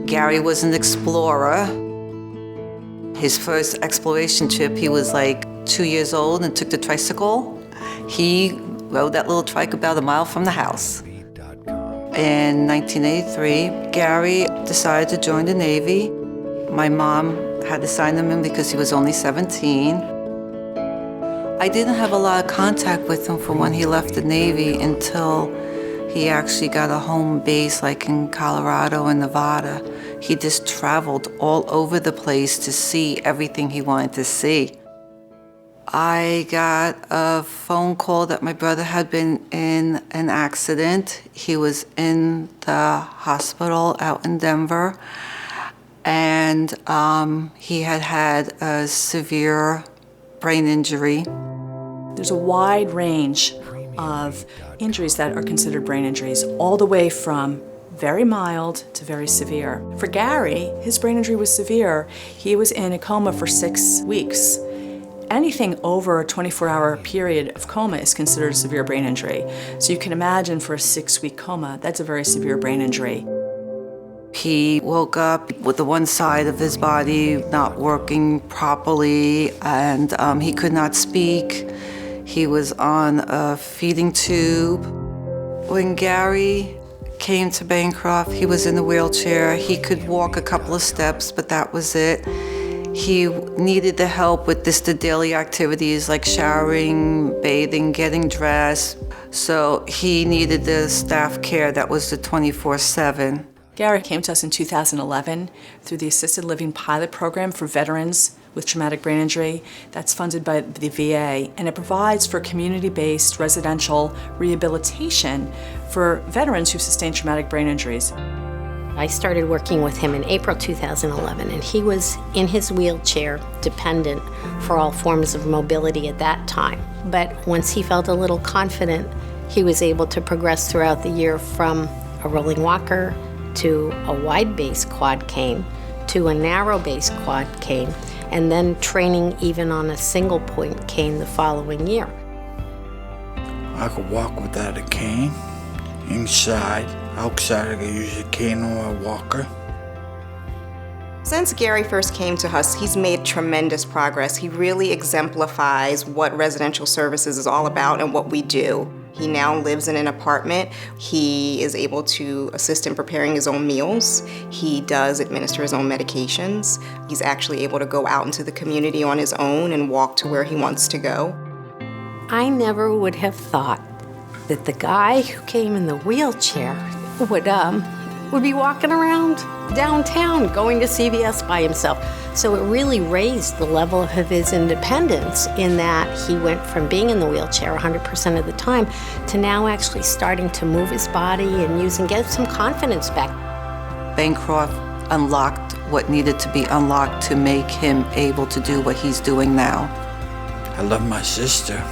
Gary was an explorer. His first exploration trip, he was like 2 years old and took the tricycle. He rode that little trike about a mile from the house. In 1983, Gary decided to join the Navy. My mom had to sign him in because he was only 17. I didn't have a lot of contact with him from when he left the Navy until he actually got a home base like in Colorado and Nevada. He just traveled all over the place to see everything he wanted to see. I got a phone call that my brother had been in an accident. He was in the hospital out in Denver, and he had a severe brain injury. There's a wide range of injuries that are considered brain injuries, all the way from very mild to very severe. For Gary, his brain injury was severe. He was in a coma for 6 weeks. Anything over a 24-hour period of coma is considered a severe brain injury. So you can imagine for a 6-week coma, that's a very severe brain injury. He woke up with the one side of his body not working properly, and he could not speak. He was on a feeding tube. When Gary came to Bancroft, he was in a wheelchair. He could walk a couple of steps, but that was it. He needed the help with the daily activities like showering, bathing, getting dressed. So he needed the staff care that was the 24/7. Gary came to us in 2011 through the Assisted Living Pilot Program for veterans with traumatic brain injury. That's funded by the VA, and it provides for community-based residential rehabilitation for veterans who've sustained traumatic brain injuries. I started working with him in April 2011, and he was in his wheelchair, dependent for all forms of mobility at that time. But once he felt a little confident, he was able to progress throughout the year from a rolling walker to a wide-base quad cane to a narrow-base quad cane, and then training even on a single-point cane the following year. I could walk without a cane. Inside, outside I could use a cane or a walker. Since Gary first came to us, he's made tremendous progress. He really exemplifies what residential services is all about and what we do. He now lives in an apartment. He is able to assist in preparing his own meals. He does administer his own medications. He's actually able to go out into the community on his own and walk to where he wants to go. I never would have thought that the guy who came in the wheelchair would be walking around downtown going to CVS by himself. So it really raised the level of his independence in that he went from being in the wheelchair 100% of the time to now actually starting to move his body and get some confidence back. Bancroft unlocked what needed to be unlocked to make him able to do what he's doing now. I love my sister.